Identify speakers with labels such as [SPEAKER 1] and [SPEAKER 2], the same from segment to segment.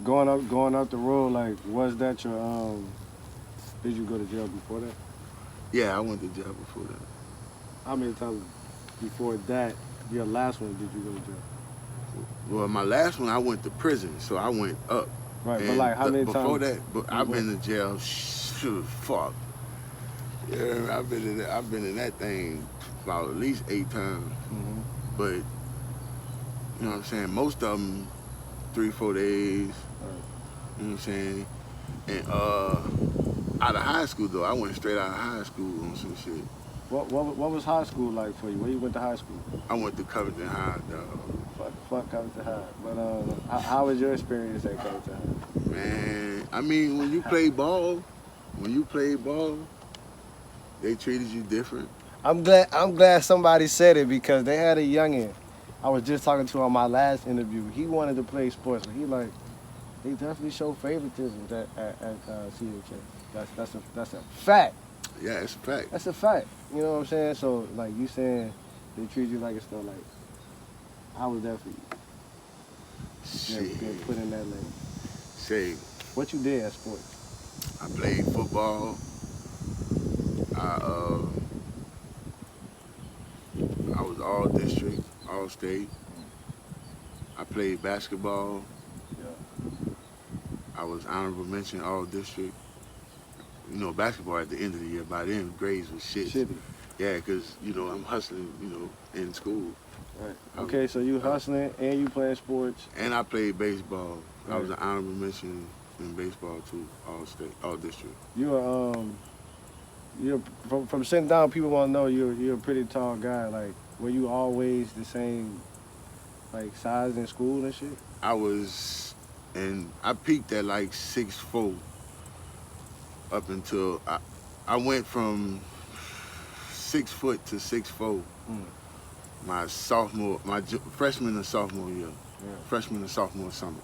[SPEAKER 1] Going up the road, like, was that your did you go to jail before that?
[SPEAKER 2] Yeah, I went to jail before that.
[SPEAKER 1] How many times before that, your last one, did you go to jail?
[SPEAKER 2] Well, my last one, I went to prison, so I went up.
[SPEAKER 1] Right, but
[SPEAKER 2] And
[SPEAKER 1] like, how many
[SPEAKER 2] before
[SPEAKER 1] times
[SPEAKER 2] that, but
[SPEAKER 1] you
[SPEAKER 2] I've
[SPEAKER 1] went?
[SPEAKER 2] been to jail. Shoot, fuck. Yeah, I've been in that thing about at least 8 times.
[SPEAKER 1] Hmm.
[SPEAKER 2] But you know what I'm saying. Most of them 3, 4 days.
[SPEAKER 1] Right.
[SPEAKER 2] You know what I'm saying. And out of high school though, I went straight out of high school on some shit.
[SPEAKER 1] What was high school like for you? Where you went to high school?
[SPEAKER 2] I went to Covington High, dog.
[SPEAKER 1] Fuck Covington High. But how was your experience at Covington High?
[SPEAKER 2] Man, I mean, when you play ball, they treated you different.
[SPEAKER 1] I'm glad somebody said it because they had a youngin. I was just talking to on my last interview. He wanted to play sports, but he like they definitely show favoritism at CHA. That's a fact.
[SPEAKER 2] Yeah, it's a fact.
[SPEAKER 1] That's a fact. You know what I'm saying? So like you saying they treat you like it's still like I was there for you.
[SPEAKER 2] Shit.
[SPEAKER 1] Being put in that lane.
[SPEAKER 2] Say,
[SPEAKER 1] What you did at sports?
[SPEAKER 2] I played football. I uh, I was all district, all state. I played basketball.
[SPEAKER 1] Yeah.
[SPEAKER 2] I was honorable mention all district. You know, basketball at the end of the year. By then, grades was shit.
[SPEAKER 1] Shitty.
[SPEAKER 2] Yeah, cause you know I'm hustling. You know, in school.
[SPEAKER 1] Right.
[SPEAKER 2] I,
[SPEAKER 1] Okay, so you
[SPEAKER 2] I,
[SPEAKER 1] hustling and you playing sports.
[SPEAKER 2] and I played baseball. I was
[SPEAKER 1] Right.
[SPEAKER 2] an honorable mention in baseball too, all state, all district.
[SPEAKER 1] You're from sitting down. People want to know you're a pretty tall guy. Like, were you always the same like size in school and shit?
[SPEAKER 2] I was, and I peaked at like 6'4" up until I went from 6 foot to 6'4"
[SPEAKER 1] Mm.
[SPEAKER 2] my sophomore, freshman and sophomore year,
[SPEAKER 1] Yeah.
[SPEAKER 2] freshman and sophomore summer,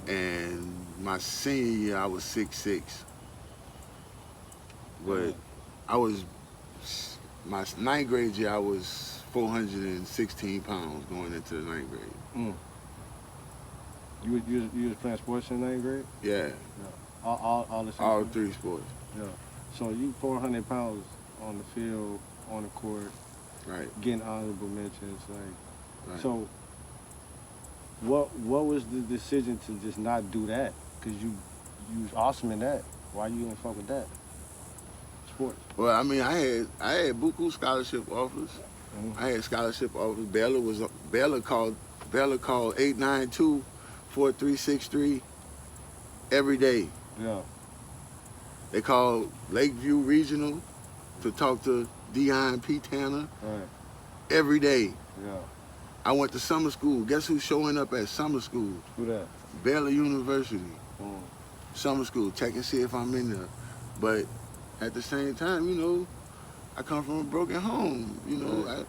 [SPEAKER 2] and my senior year I was 6'6", but
[SPEAKER 1] Mm.
[SPEAKER 2] I was my ninth grade year I was 416 pounds going into the ninth grade.
[SPEAKER 1] Mm. You was playing sports in ninth grade?
[SPEAKER 2] Yeah,
[SPEAKER 1] Yeah. All the same
[SPEAKER 2] all
[SPEAKER 1] time?
[SPEAKER 2] three sports.
[SPEAKER 1] Yeah. So you 400 pounds on the field, on the court,
[SPEAKER 2] Right,
[SPEAKER 1] getting honorable mentions. Like,
[SPEAKER 2] right.
[SPEAKER 1] so what was the decision to just not do that? Cause you was awesome in that. Why you didn't fuck with that? Sports.
[SPEAKER 2] Well, I mean, I had buku scholarship offers.
[SPEAKER 1] Mhm.
[SPEAKER 2] I had scholarship offers. Baylor called 892-4363 every day.
[SPEAKER 1] Yeah.
[SPEAKER 2] They called Lakeview Regional to talk to Dion P. Tanner
[SPEAKER 1] Right.
[SPEAKER 2] every day.
[SPEAKER 1] Yeah.
[SPEAKER 2] I went to summer school. Guess who's showing up at summer school?
[SPEAKER 1] Who that?
[SPEAKER 2] Baylor University.
[SPEAKER 1] Mm.
[SPEAKER 2] Summer school. Check and see if I'm in there. But at the same time, you know, I come from a broken home. You know,
[SPEAKER 1] Right.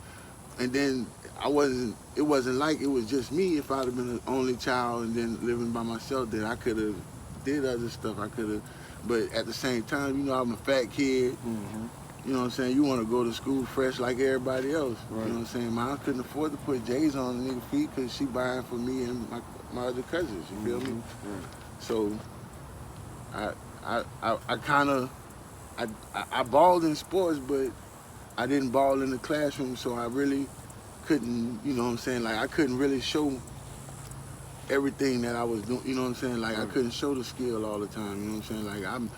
[SPEAKER 2] and then I wasn't. It wasn't like it was just me. If I'd have been the only child and then living by myself, then I could have did other stuff. I could have. But at the same time, you know, I'm a fat kid.
[SPEAKER 1] Mm-hmm.
[SPEAKER 2] You know what I'm saying? You want to go to school fresh like everybody else.
[SPEAKER 1] Right.
[SPEAKER 2] You know what I'm saying? Mom couldn't afford to put J's on the nigga feet because she buying for me and my other cousins. You feel me?
[SPEAKER 1] Right.
[SPEAKER 2] So I kind of I balled in sports, but I didn't ball in the classroom. So I really couldn't. You know what I'm saying? Like I couldn't really show everything that I was doing. You know what I'm saying? Like I
[SPEAKER 1] Right.
[SPEAKER 2] couldn't show the skill all the time. You know what I'm saying? Like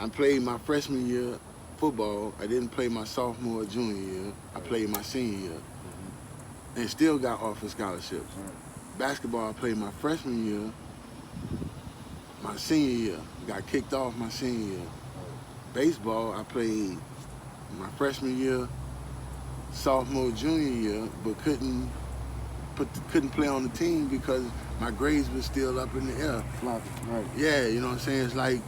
[SPEAKER 2] I played my freshman year football. I didn't play my sophomore or junior year. I played my senior year
[SPEAKER 1] Mm-hmm.
[SPEAKER 2] and still got offered scholarships.
[SPEAKER 1] Right.
[SPEAKER 2] Basketball, I played my freshman year, my senior year. Got kicked off my senior year. Baseball, I played my freshman year, sophomore, junior year, but couldn't play on the team because my grades were still up in the air.
[SPEAKER 1] Floppy. Right.
[SPEAKER 2] Yeah, you know what I'm saying? It's like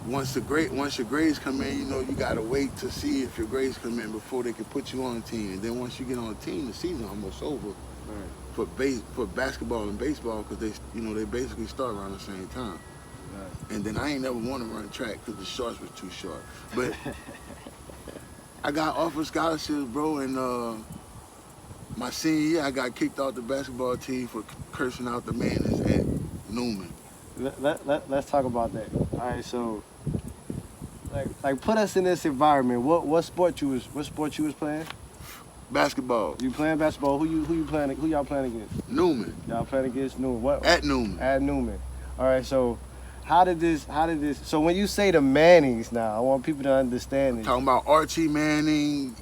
[SPEAKER 2] once your grades come in, you know, you gotta wait to see if your grades come in before they can put you on the team. And then once you get on the team, the season almost over
[SPEAKER 1] Right.
[SPEAKER 2] for basketball and baseball because they basically start around the same time.
[SPEAKER 1] Right.
[SPEAKER 2] And then I ain't never want to run track because the shorts was too short. But I got offered scholarships, bro, and my senior year I got kicked off the basketball team for cursing out the manners at Newman.
[SPEAKER 1] Let's talk about that. All right, so like put us in this environment. What sport you was playing?
[SPEAKER 2] Basketball.
[SPEAKER 1] You playing basketball? Who y'all playing against?
[SPEAKER 2] Newman.
[SPEAKER 1] Y'all playing against Newman. What?
[SPEAKER 2] At Newman.
[SPEAKER 1] At Newman. All right, so how did this? So when you say the Mannings now, I want people to understand this.
[SPEAKER 2] Talking about Archie Manning,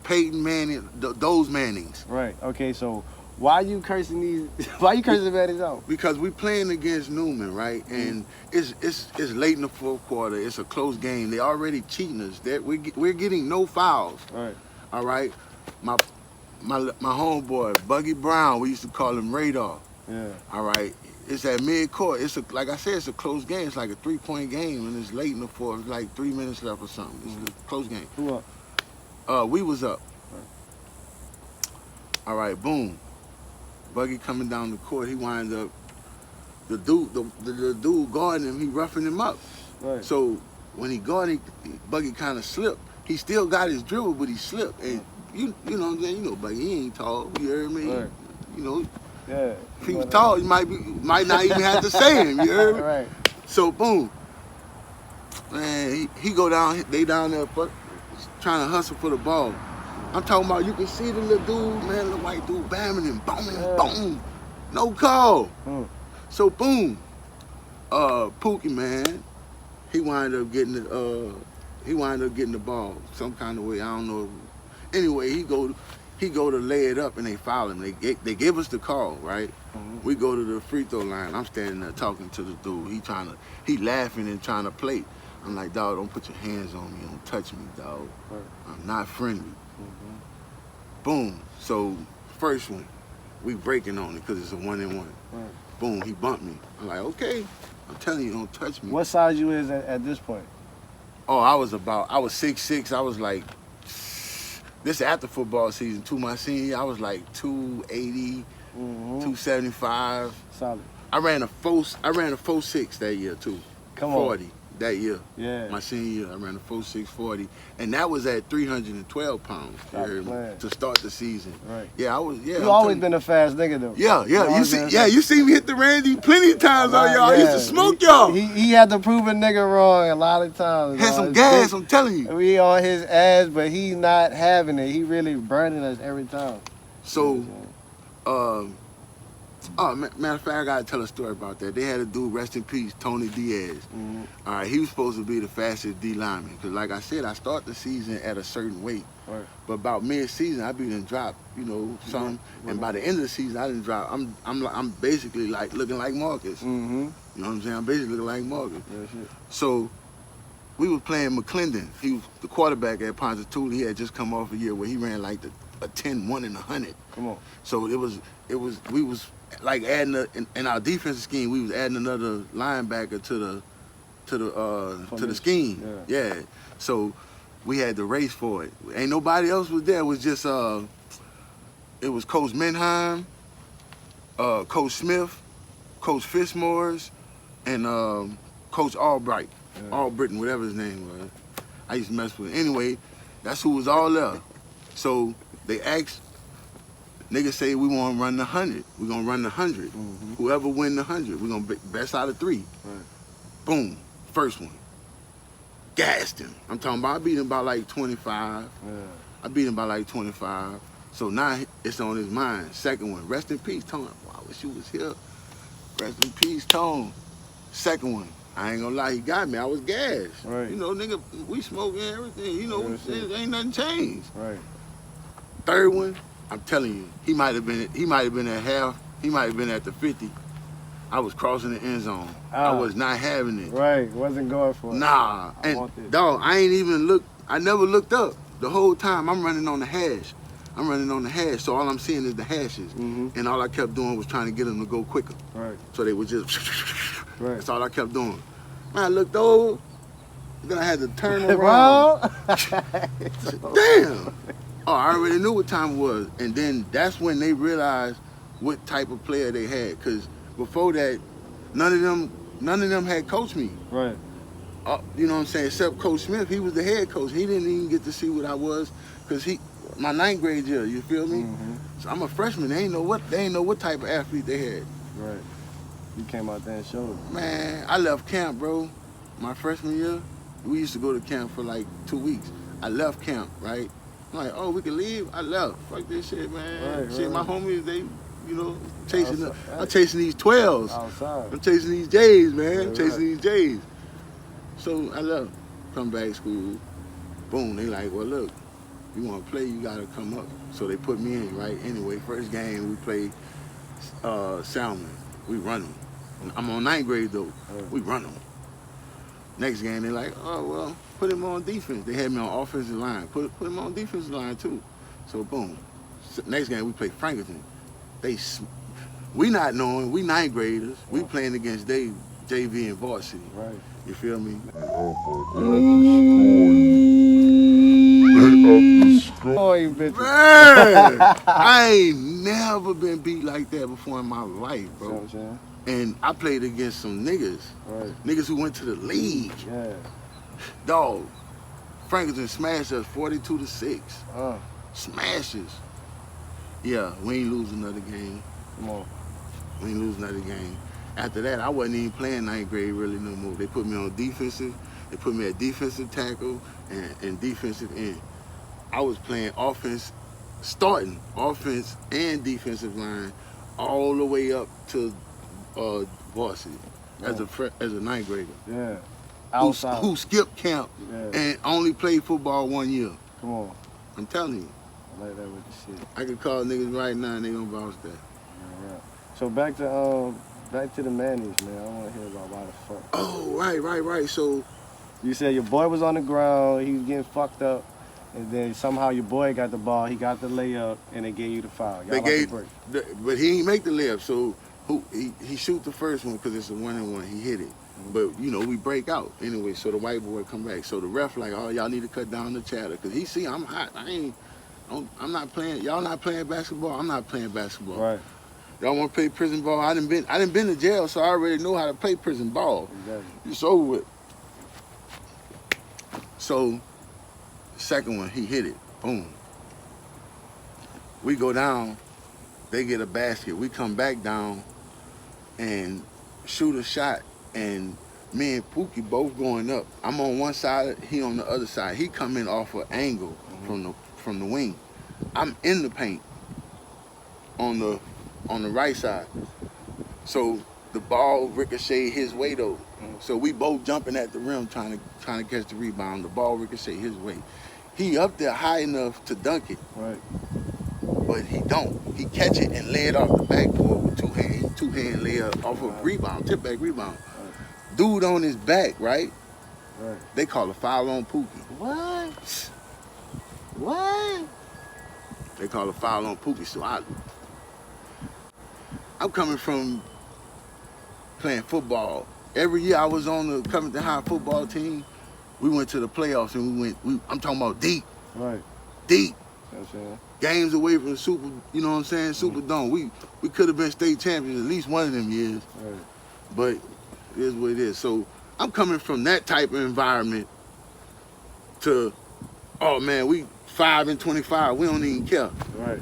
[SPEAKER 2] Peyton Manning, those Mannings.
[SPEAKER 1] Right. Okay. So why you cursing these? Why you cursing Mannings out?
[SPEAKER 2] Because we playing against Newman, right? And it's late in the fourth quarter. It's a close game. They already cheating us. We're getting no fouls.
[SPEAKER 1] Right.
[SPEAKER 2] All right. My homeboy Buggy Brown. We used to call him Radar.
[SPEAKER 1] Yeah.
[SPEAKER 2] All right. It's at mid-court. Like I said, it's a close game. It's like a 3-point game, and it's late in the fourth. It's like 3 minutes left or something. It's a close game.
[SPEAKER 1] Who up?
[SPEAKER 2] We was up.
[SPEAKER 1] Right.
[SPEAKER 2] All right, boom. Buggy coming down the court. He wind up. The dude guarding him. He roughing him up.
[SPEAKER 1] Right.
[SPEAKER 2] So when he guarded, Buggy kind of slipped. He still got his dribble, but he slipped. And you know what I'm saying? You know, Buggy, he ain't tall. You heard me?
[SPEAKER 1] Right.
[SPEAKER 2] You know.
[SPEAKER 1] Yeah.
[SPEAKER 2] If he was tall, he might not even have to say him. You heard me?
[SPEAKER 1] Right.
[SPEAKER 2] So boom, man, he go down. They down there trying to hustle for the ball. I'm talking about, you can see the little dude, man, the white dude, bamming him, boom, no call. So boom, Pookie, man, he wound up getting the ball some kind of way. I don't know. Anyway, he go to lay it up and they foul him. They give us the call, right? We go to the free throw line. I'm standing there talking to the dude. He laughing and trying to play. I'm like, dog, don't put your hands on me. Don't touch me, dog.
[SPEAKER 1] Right.
[SPEAKER 2] I'm not friendly. Boom. So first one, we breaking on it because it's a 1-and-1.
[SPEAKER 1] Right.
[SPEAKER 2] Boom, he bumped me. I'm like, okay. I'm telling you, don't touch me.
[SPEAKER 1] What size you is at this point?
[SPEAKER 2] Oh, I was 6'6". I was like, this after football season, my senior year, I was like 280, 275.
[SPEAKER 1] Solid.
[SPEAKER 2] I ran a 4.6 that year too.
[SPEAKER 1] Come
[SPEAKER 2] 40
[SPEAKER 1] on.
[SPEAKER 2] that year.
[SPEAKER 1] Yeah.
[SPEAKER 2] My senior year, I ran a 4.6 40, and that was at 312 pounds. You heard me? To start the season.
[SPEAKER 1] Right.
[SPEAKER 2] Yeah, I was. Yeah.
[SPEAKER 1] You always been a fast nigga though.
[SPEAKER 2] Yeah. You see me hit the Randy plenty of times on y'all. I used to smoke y'all.
[SPEAKER 1] He had to prove a nigga wrong a lot of times.
[SPEAKER 2] Had some gas, I'm telling you.
[SPEAKER 1] We on his ass, but he not having it. He really burning us every time.
[SPEAKER 2] So, matter of fact, I gotta tell a story about that. They had a dude, rest in peace, Tony Diaz. All right, he was supposed to be the fastest D lineman. Cause like I said, I start the season at a certain weight. Right. But about mid-season, I done dropped, some. And by the end of the season, I didn't drop. I'm basically like looking like Marcus. You know what I'm saying? I'm basically looking like Marcus. So we were playing McClendon. He was the quarterback at Pontotola. He had just come off a year where he ran like a 10, 1 and 100. Come on. So we was like adding in our defensive scheme, we was adding another linebacker to the scheme. Yeah. So we had to race for it. Ain't nobody else was there. It was just it was Coach Menheim, Coach Smith, Coach Fishmores, and Coach Albright. Albritton, whatever his name was. I used to mess with him. Anyway, that's who was all there. So they asked, niggas say we want to run the 100. We're going to run the 100. Whoever win the 100, we're going to best out of 3. Right. Boom, first one. Gassed him. I'm talking about, I beat him by like 25. Yeah. I beat him by like 25. So now it's on his mind. Second one, rest in peace, Tone. Wow, I wish you was here. Rest in peace, Tone. Second one. I ain't gonna lie, he got me. I was gassed. Right. Nigga, we smoking everything. Ain't nothing changed. Right. Third one, I'm telling you, he might have been at half. He might have been at the 50. I was crossing the end zone. I was not having it.
[SPEAKER 1] Right, wasn't going for it.
[SPEAKER 2] Nah, and dog, I ain't even looked. I never looked up the whole time. I'm running on the hash. So all I'm seeing is the hashes, and all I kept doing was trying to get them to go quicker. Right. So they would just. Right. That's all I kept doing. Man, I looked over, then I had to turn around. Damn! Oh, I already knew what time it was. And then that's when they realized what type of player they had. Because before that, none of them had coached me. Right. You know what I'm saying? Except Coach Smith, he was the head coach. He didn't even get to see what I was. Because my 9th grade year, you feel me? So I'm a freshman. They ain't know what type of athlete they had. Right.
[SPEAKER 1] You came out there and showed it.
[SPEAKER 2] Man, I left camp, bro. My freshman year, we used to go to camp for like 2 weeks. I left camp, right? I'm like, oh, we can leave? I left. Fuck this shit, man.
[SPEAKER 1] Right,
[SPEAKER 2] Shit,
[SPEAKER 1] right.
[SPEAKER 2] my homies, they, you know, chasing the,
[SPEAKER 1] Outside.
[SPEAKER 2] I'm chasing these 12s.
[SPEAKER 1] Outside.
[SPEAKER 2] I'm chasing these J's, man. I'm
[SPEAKER 1] Right,
[SPEAKER 2] chasing
[SPEAKER 1] right.
[SPEAKER 2] these J's. So I left. Come back to school. Boom, they like, well, look, you want to play, you got to come up. So they put me in, right? Anyway, first game, we played Salmon. We run them. I'm on 9th grade, though.
[SPEAKER 1] Right.
[SPEAKER 2] We run them. Next game, they like, oh, well, put him on defense. They had me on offensive line. Put him on defensive line, too. So, boom. Next game, we play Franklin. We not knowing, we 9th graders. We playing against JV and varsity.
[SPEAKER 1] Right.
[SPEAKER 2] You feel me?
[SPEAKER 1] Oh, you bitches.
[SPEAKER 2] Man, I ain't never been beat like that before in my life,
[SPEAKER 1] You know
[SPEAKER 2] bro.
[SPEAKER 1] what I'm saying?
[SPEAKER 2] And I played against some niggas.
[SPEAKER 1] Right.
[SPEAKER 2] Niggas who went to the league.
[SPEAKER 1] Yeah.
[SPEAKER 2] Dog, Franklin smashed us 42-6. Smashes. Yeah, we ain't lose another game.
[SPEAKER 1] Come on.
[SPEAKER 2] We ain't lose another game. After that, I wasn't even playing 9th grade really no more. They put me on defensive. They put me at defensive tackle and defensive end. I was playing offense, starting offense and defensive line all the way up to varsity as a 9th grader.
[SPEAKER 1] Yeah. Outside.
[SPEAKER 2] Who skipped camp
[SPEAKER 1] Yeah.
[SPEAKER 2] and only played football 1 year.
[SPEAKER 1] Come on.
[SPEAKER 2] I'm telling you.
[SPEAKER 1] I like that with the shit.
[SPEAKER 2] I could call niggas right now and they gonna vouch that.
[SPEAKER 1] Yeah, right. So back to the Mannies, man. I want to hear about why the fuck.
[SPEAKER 2] Oh, right. So
[SPEAKER 1] You said your boy was on the ground, he was getting fucked up, and then somehow your boy got the ball, he got the layup, and they gave you the foul. Y'all
[SPEAKER 2] they
[SPEAKER 1] about
[SPEAKER 2] gave,
[SPEAKER 1] to break.
[SPEAKER 2] but he ain't make the layup. So he shoot the first one because it's a 1-and-1. He hit it. But, you know, we break out. Anyway, so the white boy come back. So the ref like, oh, y'all need to cut down the chatter. Because he see I'm hot. I'm not playing. Y'all not playing basketball. I'm not playing basketball.
[SPEAKER 1] Right.
[SPEAKER 2] Y'all want to play prison ball? I done been to jail, so I already know how to play prison ball.
[SPEAKER 1] Exactly.
[SPEAKER 2] It's over with. So, second one, he hit it. Boom. We go down. They get a basket. We come back down and shoot a shot. And me and Pookie both going up. I'm on one side, he on the other side. He come in off an angle from the wing. I'm in the paint on the right side. So the ball ricocheted his way though. So we both jumping at the rim trying to catch the rebound. The ball ricocheted his way. He up there high enough to dunk it.
[SPEAKER 1] Right.
[SPEAKER 2] But he don't. He catch it and lay it off the backboard with two hand lay up off a rebound, tip back rebound. Dude on his back, right?
[SPEAKER 1] Right.
[SPEAKER 2] They call a foul on Pookie.
[SPEAKER 1] What?
[SPEAKER 2] They call a foul on Pookie. So I'm coming from playing football. Every year I was on the Covington High football team. We went to the playoffs and I'm talking about deep.
[SPEAKER 1] Right.
[SPEAKER 2] Deep.
[SPEAKER 1] You know what I'm saying?
[SPEAKER 2] Games away from the Super, you know what I'm saying? Superdome. We could have been state champions at least one of them years.
[SPEAKER 1] Right.
[SPEAKER 2] But it is what it is. So I'm coming from that type of environment to, oh man, we 5 and 25. We don't even care.
[SPEAKER 1] Right.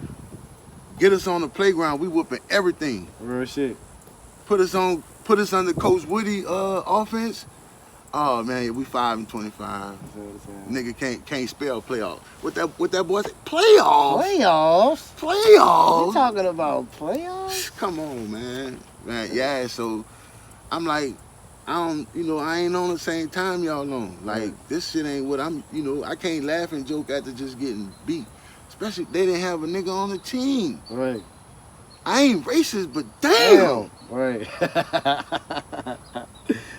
[SPEAKER 2] Get us on the playground. We whooping everything.
[SPEAKER 1] Real shit.
[SPEAKER 2] Put us under Coach Woody offense. Oh man, we 5 and 25. Nigga can't spell playoff. What that boy said? Playoffs.
[SPEAKER 1] Playoffs?
[SPEAKER 2] Playoffs.
[SPEAKER 1] You talking about playoffs?
[SPEAKER 2] Come on, man. Yeah. So I'm like, I ain't on the same time y'all on. Like this shit ain't what I'm. I can't laugh and joke after just getting beat. Especially they didn't have a nigga on the team.
[SPEAKER 1] Right.
[SPEAKER 2] I ain't racist, but damn.
[SPEAKER 1] Right.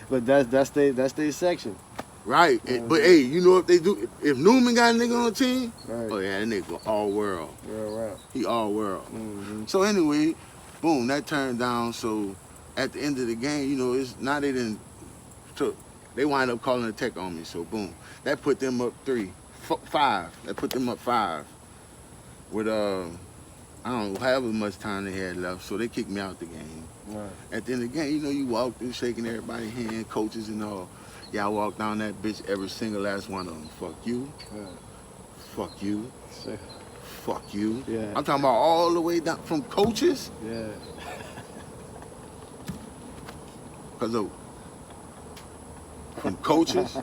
[SPEAKER 1] But that's their section.
[SPEAKER 2] Right. But hey, if Newman got a nigga on the team,
[SPEAKER 1] Right.
[SPEAKER 2] oh yeah, that nigga all world.
[SPEAKER 1] Real rap.
[SPEAKER 2] He all world.
[SPEAKER 1] Mm-hmm.
[SPEAKER 2] So anyway, boom, that turned down. So at the end of the game, it's now they wind up calling a tech on me. So boom, that put them up 5. That put them up 5 with I don't know, however much time they had left. So they kicked me out the game.
[SPEAKER 1] Right.
[SPEAKER 2] At the end of the game, you walk through shaking everybody's hand, coaches and all. Y'all walk down that bitch, every single last one of them. Fuck you.
[SPEAKER 1] Yeah.
[SPEAKER 2] Fuck you.
[SPEAKER 1] Shit.
[SPEAKER 2] Fuck you.
[SPEAKER 1] Yeah.
[SPEAKER 2] I'm talking about all the way down from coaches.
[SPEAKER 1] Yeah.
[SPEAKER 2] Cause from coaches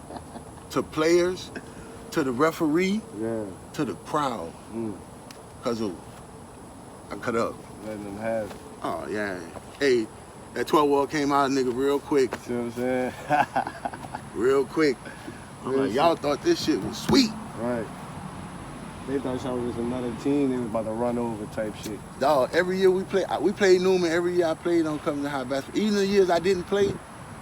[SPEAKER 2] to players to the referee to the crowd. Cause I cut up.
[SPEAKER 1] Letting them have it.
[SPEAKER 2] Oh yeah. Hey, that 12-wall came out, nigga, real quick.
[SPEAKER 1] See what I'm saying?
[SPEAKER 2] Real quick. I'm like, y'all thought this shit was sweet.
[SPEAKER 1] Right. They thought y'all was another team. They was about to run over type shit.
[SPEAKER 2] Dog, every year we played Newman. Every year I played on Coming to High Basketball. Even the years I didn't play,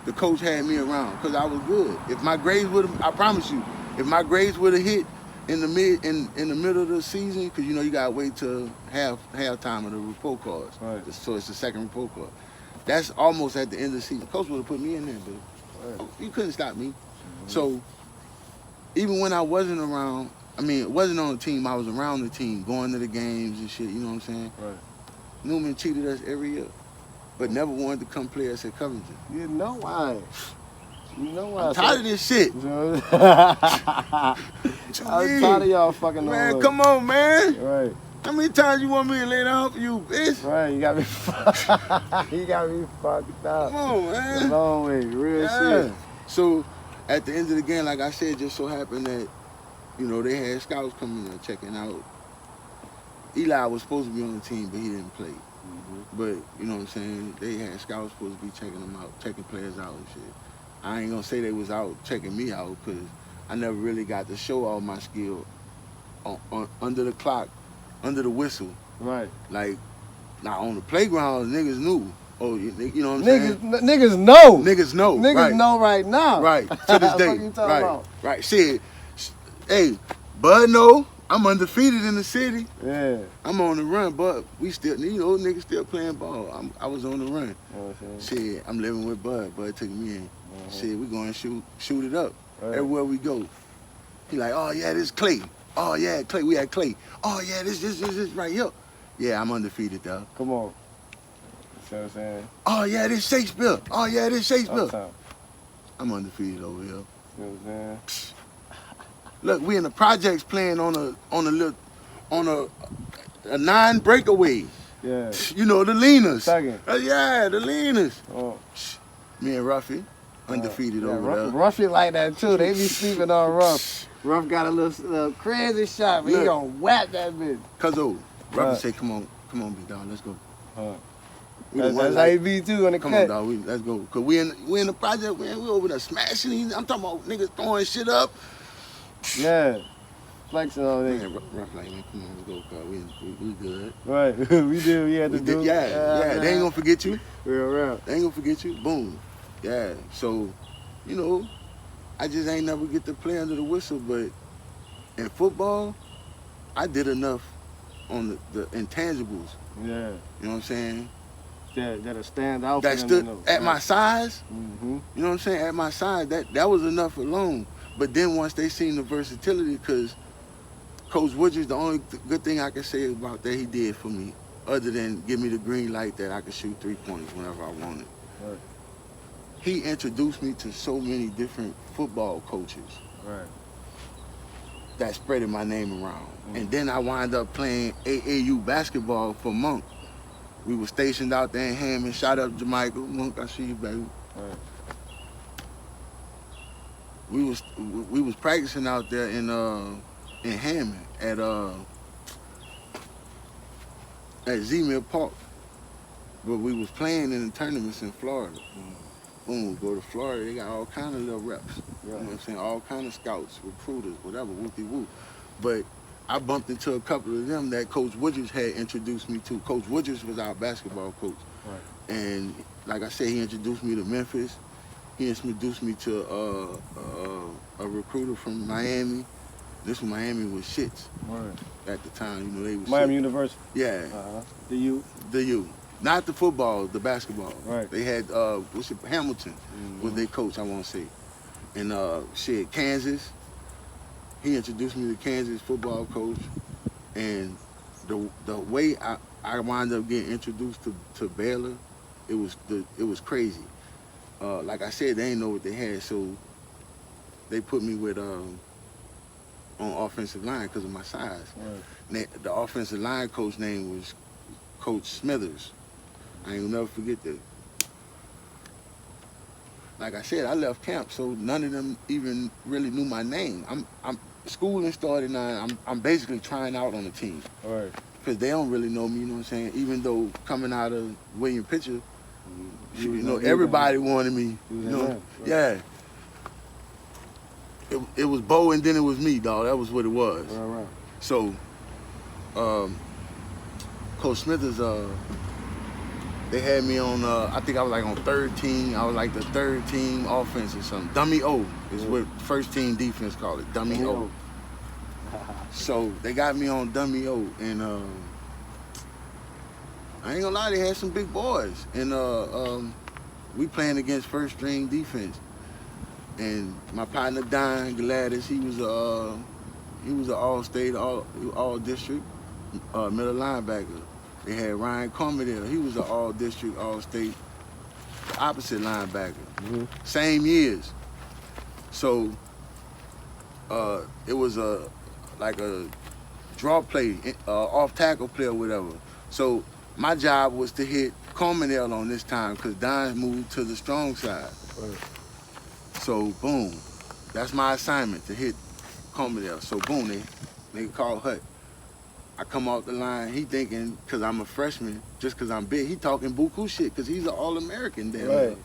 [SPEAKER 2] the coach had me around because I was good. If my grades would have, I promise you, if my grades would have hit in the middle of the season, because you know you gotta wait till halftime of the report cards.
[SPEAKER 1] Right.
[SPEAKER 2] So it's the second report card. That's almost at the end of the season. Coach would have put me in there, but you couldn't stop me. So even when I wasn't around, I mean, it wasn't on the team, I was around the team, going to the games and shit, you know what I'm saying?
[SPEAKER 1] Right.
[SPEAKER 2] Newman cheated us every year, but never wanted to come play us at Covington.
[SPEAKER 1] You know why? You know why?
[SPEAKER 2] I'm tired of this shit.
[SPEAKER 1] I'm tired of y'all fucking
[SPEAKER 2] man,
[SPEAKER 1] over.
[SPEAKER 2] come on, man.
[SPEAKER 1] Right.
[SPEAKER 2] How many times you want me to lay down for you, bitch?
[SPEAKER 1] Right, you got me you got me fucked up.
[SPEAKER 2] Come on, man.
[SPEAKER 1] A long way, real shit.
[SPEAKER 2] So, at the end of the game, like I said, just so happened that, you know, they had scouts coming in checking out. Eli was supposed to be on the team, but he didn't play. But, you know what I'm saying, they had scouts supposed to be checking them out, checking players out and shit. I ain't gonna say they was out checking me out, because I never really got to show all my skill on under the clock, under the whistle.
[SPEAKER 1] Right.
[SPEAKER 2] Like, now on the playground, niggas knew. Oh, you know what I'm saying?
[SPEAKER 1] Niggas know.
[SPEAKER 2] Niggas know.
[SPEAKER 1] Niggas
[SPEAKER 2] right.
[SPEAKER 1] know right now.
[SPEAKER 2] Right. To this day.
[SPEAKER 1] What you talking about?
[SPEAKER 2] Right. Shit. Hey, Bud know I'm undefeated in the city.
[SPEAKER 1] Yeah.
[SPEAKER 2] I'm on the run, but we still, you know, niggas still playing ball. I was on the run.
[SPEAKER 1] You know what I'm saying?
[SPEAKER 2] Shit, I'm living with Bud. Bud took me in. Shit, we going to shoot it up.
[SPEAKER 1] Right.
[SPEAKER 2] Everywhere we go. He like, oh yeah, this Clay. Oh yeah, Clay. We had Clay. Oh yeah, this right here. Yeah, I'm undefeated though.
[SPEAKER 1] Come on. You know what I'm saying?
[SPEAKER 2] Oh yeah, this Shakespeare. Oh yeah, this Shakespeare.
[SPEAKER 1] Uptown.
[SPEAKER 2] I'm undefeated over here.
[SPEAKER 1] You know what I'm saying?
[SPEAKER 2] Look, we in the projects playing on a 9 breakaway.
[SPEAKER 1] Yeah.
[SPEAKER 2] You know, the leaners.
[SPEAKER 1] Second.
[SPEAKER 2] Yeah, the leaners.
[SPEAKER 1] Oh.
[SPEAKER 2] Me and Ruffy, undefeated over there.
[SPEAKER 1] Ruffy like that too. They be sleeping on Ruff. Ruff got a little crazy shot, but he gonna whack that bitch.
[SPEAKER 2] Ruffy say, come on, big dog, let's go.
[SPEAKER 1] That's how he be too on the
[SPEAKER 2] Come
[SPEAKER 1] cut.
[SPEAKER 2] on, dog, let's go. Cause we in the project, man. We over there smashing these. I'm talking about niggas throwing shit up.
[SPEAKER 1] Yeah. Flexing on
[SPEAKER 2] Man,
[SPEAKER 1] niggas.
[SPEAKER 2] Ruff like, man, come on, let's go, cuz we good.
[SPEAKER 1] Right. We do. We had to do.
[SPEAKER 2] Yeah. They ain't gonna forget you.
[SPEAKER 1] Real.
[SPEAKER 2] They ain't gonna forget you. Boom. Yeah. So, you know, I just ain't never get to play under the whistle, but in football, I did enough on the intangibles.
[SPEAKER 1] Yeah.
[SPEAKER 2] You know what I'm saying?
[SPEAKER 1] That'll stand out.
[SPEAKER 2] That
[SPEAKER 1] for
[SPEAKER 2] stood
[SPEAKER 1] them,
[SPEAKER 2] at my size.
[SPEAKER 1] Mm-hmm.
[SPEAKER 2] You know what I'm saying? At my size, that was enough alone. But then once they seen the versatility, because Coach Woodridge, the only good thing I can say about that he did for me, other than give me the green light that I could shoot 3-pointers whenever I wanted.
[SPEAKER 1] Right.
[SPEAKER 2] He introduced me to so many different football coaches.
[SPEAKER 1] Right.
[SPEAKER 2] That spreading my name around. And then I wound up playing AAU basketball for Monk. We were stationed out there in Hammond. Shout out Jamaica. Monk, I see you, baby.
[SPEAKER 1] Right.
[SPEAKER 2] We was practicing out there in Hammond at Z-Mill Park. But we was playing in the tournaments in Florida. Boom, we go to Florida, they got all kind of little reps. You know what I'm saying? All kind of scouts, recruiters, whatever, whoopty-whoop. But I bumped into a couple of them that Coach Woodridge had introduced me to. Coach Woodridge was our basketball coach. Right. And like I said, he introduced me to Memphis. He introduced me to a recruiter from Miami. This was Miami was shits at the time. You know, they was
[SPEAKER 1] Miami University.
[SPEAKER 2] Yeah.
[SPEAKER 1] The U.
[SPEAKER 2] The U. Not the football, the basketball.
[SPEAKER 1] Right.
[SPEAKER 2] They had Hamilton was their coach, I want to say. And Kansas. He introduced me to Kansas football coach. And the way I wound up getting introduced to Baylor, it was crazy. Like I said, they didn't know what they had, so they put me with on offensive line because of my size. Right. The offensive line coach name was Coach Smithers. I ain't gonna never forget that. like I said, I left camp, so none of them even really knew my name. I'm schooling started now. I'm basically trying out on the team.
[SPEAKER 1] Right.
[SPEAKER 2] Because they don't really know me, you know what I'm saying? Even though coming out of William Pitcher, you know, everybody wanted me. You know,
[SPEAKER 1] right.
[SPEAKER 2] yeah. It was Bo and then it was me, dog. That was what it was.
[SPEAKER 1] Right.
[SPEAKER 2] So, Coach Smithers, they had me on, I think I was like on third team. I was like the third team offense or something. Dummy O is what first team defense called it. Dummy O. So they got me on Dummy O, and I ain't gonna lie, they had some big boys, and we playing against first string defense. And my partner Don Gladys, he was an all-state, all-district middle linebacker. They had Ryan Commodore, he was an all-district, all-state opposite linebacker.
[SPEAKER 1] Mm-hmm.
[SPEAKER 2] Same years. So it was like a draw play, off tackle play or whatever. So my job was to hit Commodore on this time because Don moved to the strong side.
[SPEAKER 1] Right.
[SPEAKER 2] So boom, that's my assignment, to hit Commodore. So boom, they call Hut. I come off the line, he thinking, because I'm a freshman, just because I'm big, he talking buku shit because he's an All-American there.
[SPEAKER 1] Right.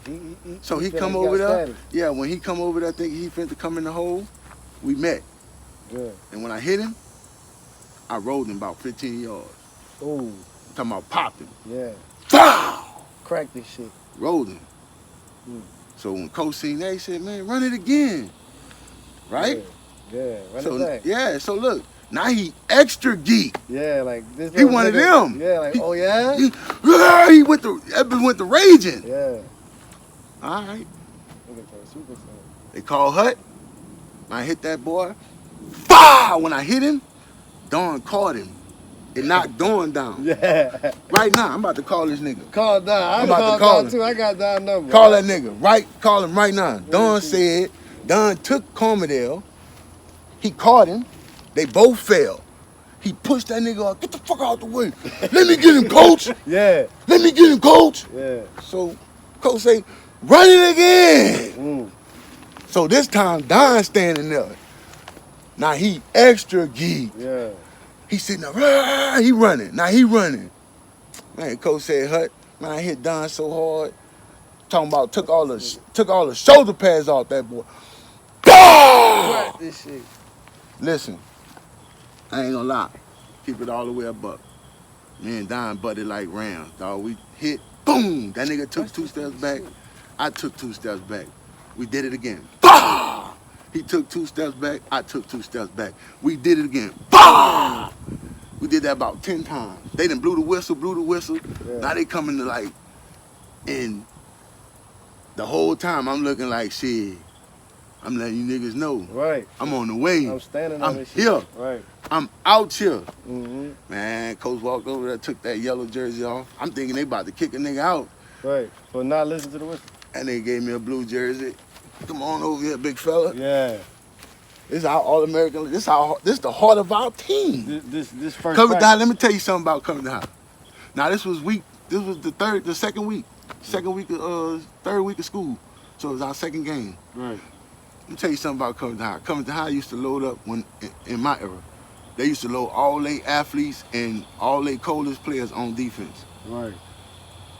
[SPEAKER 2] So he come over there, yeah, when he come over there thinking he finna come in the hole, we met.
[SPEAKER 1] Yeah.
[SPEAKER 2] And when I hit him, I rolled him about 15 yards.
[SPEAKER 1] Ooh.
[SPEAKER 2] Talking about popped him.
[SPEAKER 1] Yeah.
[SPEAKER 2] Pow!
[SPEAKER 1] Crack this shit.
[SPEAKER 2] Rolled him.
[SPEAKER 1] Mm.
[SPEAKER 2] So when Coach seen that, he said, man, run it again. Right?
[SPEAKER 1] Yeah. Run
[SPEAKER 2] So,
[SPEAKER 1] it back.
[SPEAKER 2] yeah, so look, now he extra geek.
[SPEAKER 1] Yeah, like this.
[SPEAKER 2] He one of them.
[SPEAKER 1] Yeah, like, oh yeah?
[SPEAKER 2] He went to raging.
[SPEAKER 1] Yeah.
[SPEAKER 2] All right.
[SPEAKER 1] Super
[SPEAKER 2] They call Hut. I hit that boy. Bah! When I hit him, Dawn caught him. It knocked Dawn down.
[SPEAKER 1] Yeah.
[SPEAKER 2] Right now, I'm about to call this nigga.
[SPEAKER 1] Call Don.
[SPEAKER 2] I'm about to call him
[SPEAKER 1] too. I got Don number.
[SPEAKER 2] Call that nigga. Right? Call him right now. Dawn said, Don took Commodore. He caught him. They both fell. He pushed that nigga up. Get the fuck out the way. Let me get him, coach.
[SPEAKER 1] Yeah.
[SPEAKER 2] Let me get him, coach.
[SPEAKER 1] Yeah.
[SPEAKER 2] So, coach say, run it again.
[SPEAKER 1] Mm.
[SPEAKER 2] So this time, Don standing there. Now he extra geek.
[SPEAKER 1] Yeah.
[SPEAKER 2] He sitting there, he running. Now he running. Man, coach said, Hut, man, I hit Don so hard. Talking about took all the shoulder pads off that boy.
[SPEAKER 1] Crack this shit.
[SPEAKER 2] Listen, I ain't gonna lie. Keep it all the way up. Me and Don butted like rounds, dog. We hit, boom. That nigga took 2 steps back. I took 2 steps back. We did it again. Bah! He took 2 steps back. I took 2 steps back. We did it again. Bah! We did that about 10 times. They done blew the whistle. Yeah. Now they coming to like, and the whole time I'm looking like, shit, I'm letting you niggas know.
[SPEAKER 1] Right.
[SPEAKER 2] I'm on the way.
[SPEAKER 1] I'm standing on this
[SPEAKER 2] here.
[SPEAKER 1] Shit. Right.
[SPEAKER 2] I'm out here.
[SPEAKER 1] Mm-hmm.
[SPEAKER 2] Man, coach walked over there, took that yellow jersey off. I'm thinking they about to kick a nigga out.
[SPEAKER 1] Right. For not listening to the whistle.
[SPEAKER 2] And they gave me a blue jersey. Come on over here, big fella.
[SPEAKER 1] Yeah.
[SPEAKER 2] This is our All-American. This the heart of our team.
[SPEAKER 1] This first.
[SPEAKER 2] Covington High. Let me tell you something about Covington High. Now this was the second week of third week of school. So it was our second game.
[SPEAKER 1] Right.
[SPEAKER 2] Let me tell you something about Covington High. Covington High used to load up when in my era. They used to load all their athletes and all their coldest players on defense.
[SPEAKER 1] Right.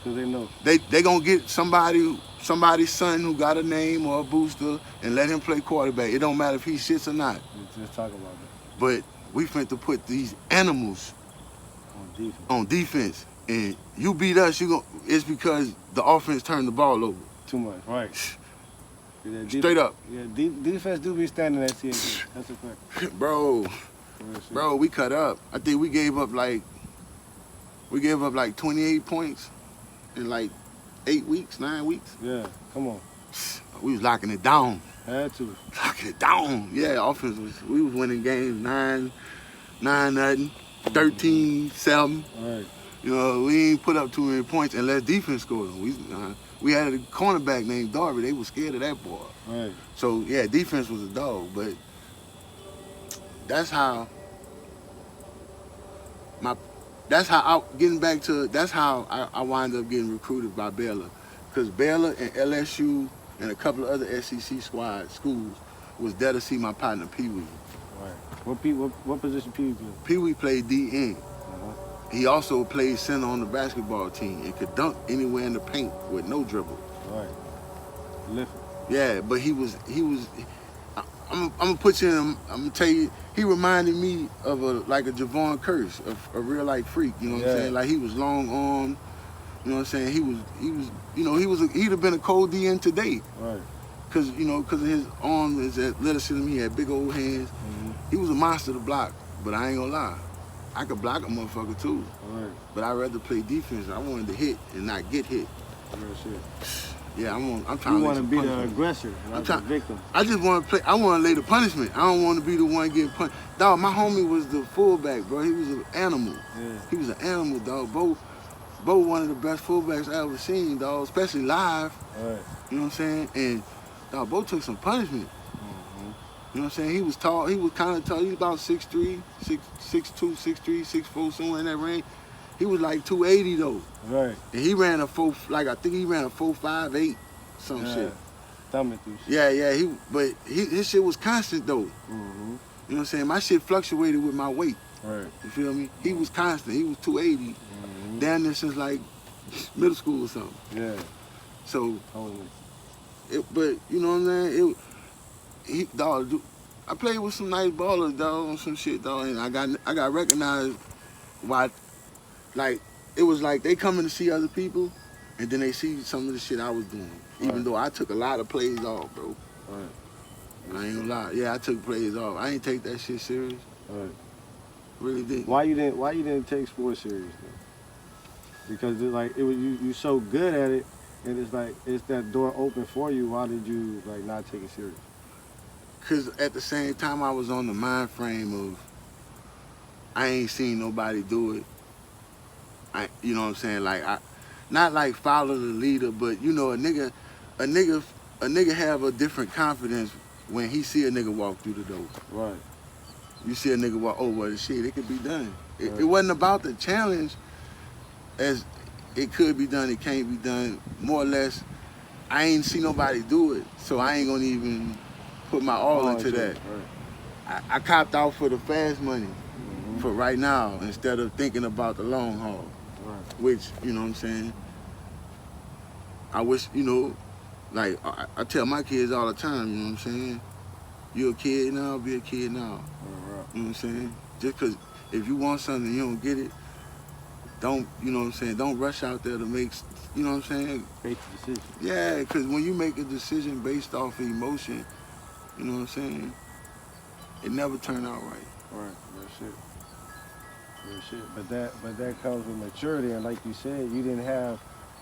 [SPEAKER 1] Cause they know.
[SPEAKER 2] They gonna get somebody's son who got a name or a booster and let him play quarterback. It don't matter if he shits or not.
[SPEAKER 1] Just talk about that.
[SPEAKER 2] But we finna put these animals on defense. And you beat us, it's because the offense turned the ball over.
[SPEAKER 1] Too much. Right. Yeah,
[SPEAKER 2] Straight up.
[SPEAKER 1] Yeah, defense do be standing at TNT. That's a fact.
[SPEAKER 2] Bro, we cut up. I think we gave up like 28 points in like 9 weeks.
[SPEAKER 1] Yeah, come on.
[SPEAKER 2] We was locking it down.
[SPEAKER 1] Had to.
[SPEAKER 2] Locking it down. Yeah, we was winning games 9-0, 13-7.
[SPEAKER 1] Right.
[SPEAKER 2] You know, we ain't put up too many points unless defense scored them. We had a cornerback named Darby. They were scared of that boy.
[SPEAKER 1] Right.
[SPEAKER 2] So yeah, defense was a dog, but that's how I wind up getting recruited by Baylor. Because Baylor and LSU and a couple of other SEC squad schools was there to see my partner Pee Wee.
[SPEAKER 1] Right. What position Pee Wee play?
[SPEAKER 2] Pee Wee played DN. He also played center on the basketball team and could dunk anywhere in the paint with no dribble.
[SPEAKER 1] Right. Lifting.
[SPEAKER 2] Yeah, but he was. I'm gonna put you in. I'm gonna tell you. He reminded me of a Javon Curse, a real life freak. You know what I'm saying? Like he was long armed. You know what I'm saying? He'd have been a cold DN today.
[SPEAKER 1] Right.
[SPEAKER 2] Cause of his arm, his athleticism, he had big old hands. He was a monster to block. But I ain't gonna lie, I could block a motherfucker too.
[SPEAKER 1] Right.
[SPEAKER 2] But I'd rather play defense. I wanted to hit and not get hit.
[SPEAKER 1] Real shit.
[SPEAKER 2] Yeah, I'm trying.
[SPEAKER 1] You want to be the aggressor, not the victim.
[SPEAKER 2] I just want to play. I want to lay the punishment. I don't want to be the one getting punished. Dog, my homie was the fullback, bro. He was an animal.
[SPEAKER 1] Yeah.
[SPEAKER 2] He was an animal, dog. Bo, one of the best fullbacks I ever seen, dog. Especially live.
[SPEAKER 1] Right.
[SPEAKER 2] You know what I'm saying? And dog, Bo took some punishment. You know what I'm saying? He was tall. He was kind of tall. He was about 6'3", 6'2", 6'3", 6'4", somewhere in that range. He was like 280 though.
[SPEAKER 1] Right.
[SPEAKER 2] And he ran a 4.58, some shit.
[SPEAKER 1] Thumbing through shit.
[SPEAKER 2] Yeah. His shit was constant though. You know what I'm saying? My shit fluctuated with my weight.
[SPEAKER 1] Right.
[SPEAKER 2] You feel me? He was constant. He was 280. Down there since like middle school or something.
[SPEAKER 1] Yeah.
[SPEAKER 2] So,
[SPEAKER 1] Totally.
[SPEAKER 2] but you know what I'm saying? Dog, I played with some nice ballers, dog, on some shit, dog, and I got recognized by, like, it was like they coming to see other people, and then they see some of the shit I was doing. Even though I took a lot of plays off, bro.
[SPEAKER 1] Right.
[SPEAKER 2] I ain't gonna lie. Yeah, I took plays off. I ain't take that shit serious.
[SPEAKER 1] Right.
[SPEAKER 2] Really didn't.
[SPEAKER 1] Why you didn't take sports serious though? Because it's like you so good at it, and it's like it's that door open for you. Why did you like not take it serious?
[SPEAKER 2] Cause at the same time I was on the mind frame of I ain't seen nobody do it. You know what I'm saying? Like not like follow the leader, but you know a nigga have a different confidence when he see a nigga walk through the door.
[SPEAKER 1] Right.
[SPEAKER 2] You see a nigga walk, oh well shit, it could be done. It wasn't about the challenge as it could be done, it can't be done. More or less, I ain't see nobody do it, so I ain't gonna even put my all into that. Right. I copped out for the fast money for right now instead of thinking about the long haul. Right. Which, you know what I'm saying? I wish, you know, like I tell my kids all the time, you know what I'm saying? You're a kid now, be a kid now. Right. You know what I'm saying? Just because if you want something and you don't get it, don't, you know what I'm saying, don't rush out there to make, you know what I'm saying?
[SPEAKER 1] Make the decision.
[SPEAKER 2] Yeah, because when you make a decision based off of emotion, you know what I'm saying, it never turned out right.
[SPEAKER 1] Right, real shit. But that comes with maturity, and like you said, you didn't have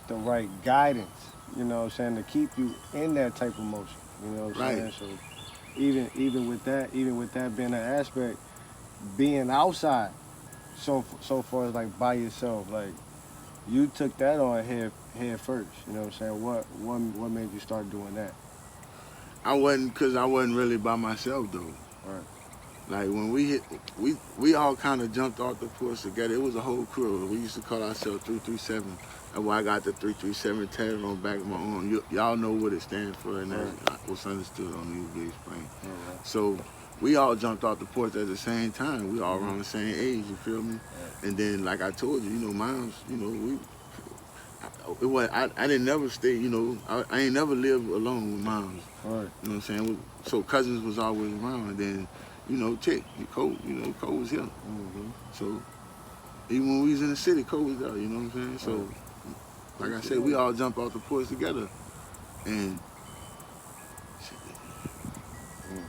[SPEAKER 1] the right guidance, you know what I'm saying, to keep you in that type of motion. You know what I'm saying? So even with that being an aspect, being outside so far as like by yourself, like you took that on head first, you know what I'm saying? What made you start doing that?
[SPEAKER 2] I wasn't really by myself though.
[SPEAKER 1] Right.
[SPEAKER 2] Like when we all kind of jumped off the porch together. It was a whole crew. We used to call ourselves 337. That's why I got the 337 tatted on the back of my arm. Y'all know what it stands for, and that's what's understood on these big explain. So we all jumped off the porch at the same time. We all around the same age. You feel me? And then, like I told you, you know, moms, you know, I didn't never stay, you know, I ain't never lived alone with moms. Right. You know what I'm saying? So cousins was always around, and then, you know, Cole was here. So even when we was in the city, Cole was there, you know what I'm saying? So, like I said, we all jumped off the porch together. And,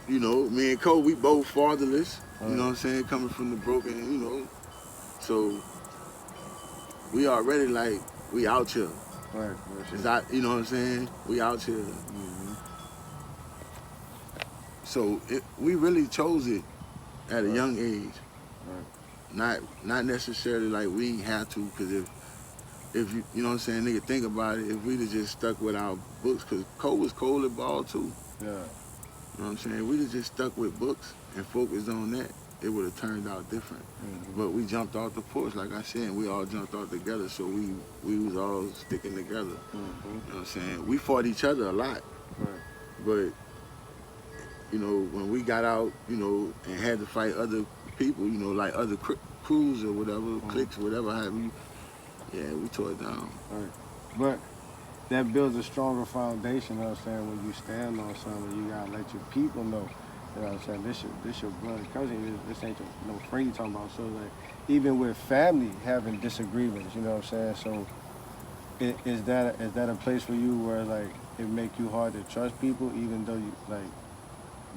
[SPEAKER 2] you know, me and Cole, we both fatherless, you know what I'm saying, coming from the broken, you know. So, we already like, we out here. Right. You know what I'm saying? We out here. So we really chose it at a young age. Right. Not necessarily like we ain't had to, because if you know what I'm saying, nigga, think about it, if we'd have just stuck with our books, because Cole was cold at ball too. Yeah. You know what I'm saying? If we'd have just stuck with books and focused on that, it would have turned out different. But we jumped off the porch, like I said, we all jumped off together, so we was all sticking together. You know what I'm saying? We fought each other a lot. But you know, when we got out, you know, and had to fight other people, you know, like other crews or whatever, cliques, whatever have you, yeah, we tore it down.
[SPEAKER 1] Right. But that builds a stronger foundation, you know what I'm saying, when you stand on something, you gotta let your people know, you know what I'm saying, this your blood cousin, this ain't your, no friend you talking about. So like, even with family having disagreements, you know what I'm saying, so is that a place for you where like it make you hard to trust people even though you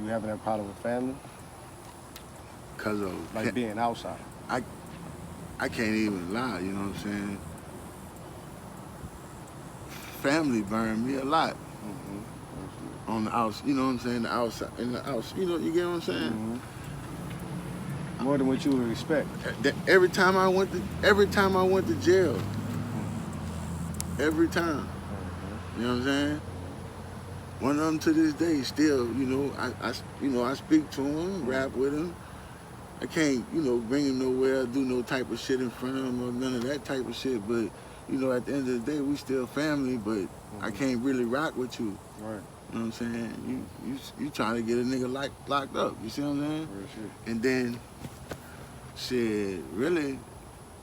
[SPEAKER 1] having a problem with family?
[SPEAKER 2] Cause of
[SPEAKER 1] Like being outside.
[SPEAKER 2] I can't even lie, you know what I'm saying? Family burned me a lot on the outside, you know what I'm saying? The outside, in the outside, you know, you get what I'm saying?
[SPEAKER 1] More than what you would expect.
[SPEAKER 2] Every time I went to jail, every time, you know what I'm saying? One of them to this day still, you know, I speak to him, rap with him. I can't, you know, bring him nowhere, do no type of shit in front of him or none of that type of shit. But, you know, at the end of the day, we still family, but I can't really rock with you.
[SPEAKER 1] Right.
[SPEAKER 2] You know what I'm saying? You trying to get a nigga locked up, you see what I'm saying?
[SPEAKER 1] Sure.
[SPEAKER 2] And then, shit, really,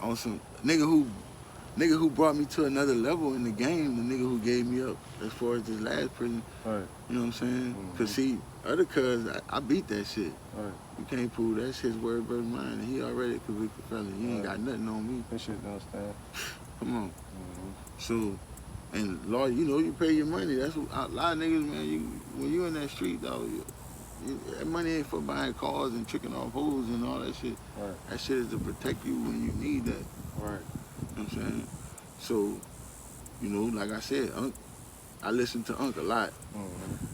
[SPEAKER 2] on some nigga who brought me to another level in the game, the nigga who gave me up as far as this last prison.
[SPEAKER 1] Right.
[SPEAKER 2] You know what I'm saying? Cause see, other cuz, I beat that shit.
[SPEAKER 1] Right.
[SPEAKER 2] You can't prove that shit's word versus mine. He already a convicted felon. He ain't got nothing on me.
[SPEAKER 1] That shit don't stand.
[SPEAKER 2] Come on. So, and Lord, you know, you pay your money. That's what a lot of niggas, man. When you in that street, dog, that money ain't for buying cars and tricking off hoes and all that shit.
[SPEAKER 1] Right.
[SPEAKER 2] That shit is to protect you when you need that.
[SPEAKER 1] Right.
[SPEAKER 2] You know what I'm saying? So, you know, like I said, I listen to Unc a lot.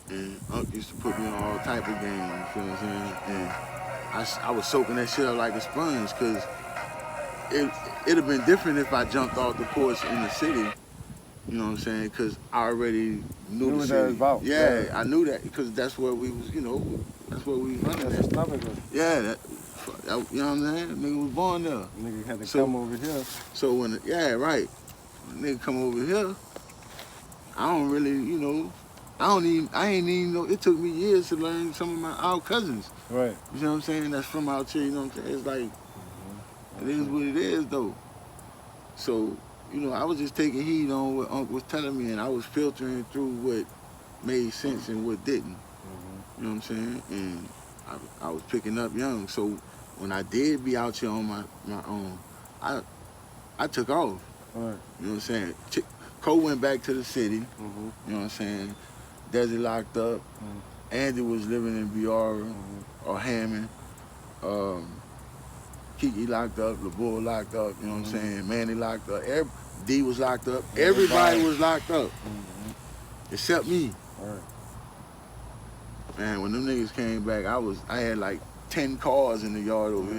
[SPEAKER 2] And Unc used to put me on all type of games, you feel what I'm saying? And I was soaking that shit up like a sponge, because it'd have been different if I jumped off the porch in the city, you know what I'm saying? Because I already knew the
[SPEAKER 1] what
[SPEAKER 2] city.
[SPEAKER 1] that was about.
[SPEAKER 2] Yeah, I knew that, because that's where we was, you know, that's where we was running
[SPEAKER 1] That's
[SPEAKER 2] at.
[SPEAKER 1] a stomach.
[SPEAKER 2] Yeah, you know what I'm saying? Nigga was born there.
[SPEAKER 1] Nigga had to come over here.
[SPEAKER 2] So when, right. Nigga come over here, I don't really, you know, I ain't even know, it took me years to learn some of our cousins.
[SPEAKER 1] Right.
[SPEAKER 2] You know what I'm saying? That's from out here, you know what I'm saying? It's like, it is what it is though. So, you know, I was just taking heed on what Unc was telling me, and I was filtering through what made sense and what didn't. You know what I'm saying? And I was picking up young. So when I did be out here on my own, I took off.
[SPEAKER 1] Right.
[SPEAKER 2] You know what I'm saying? Cole went back to the city. You know what I'm saying? Desi locked up. Andy was living in Biora or Hammond. Kiki locked up. LeBoy locked up. You know what I'm saying? Manny locked up. D was locked up. Everybody was locked up. Except me.
[SPEAKER 1] Right.
[SPEAKER 2] Man, when them niggas came back, I had like 10 cars in the yard over here.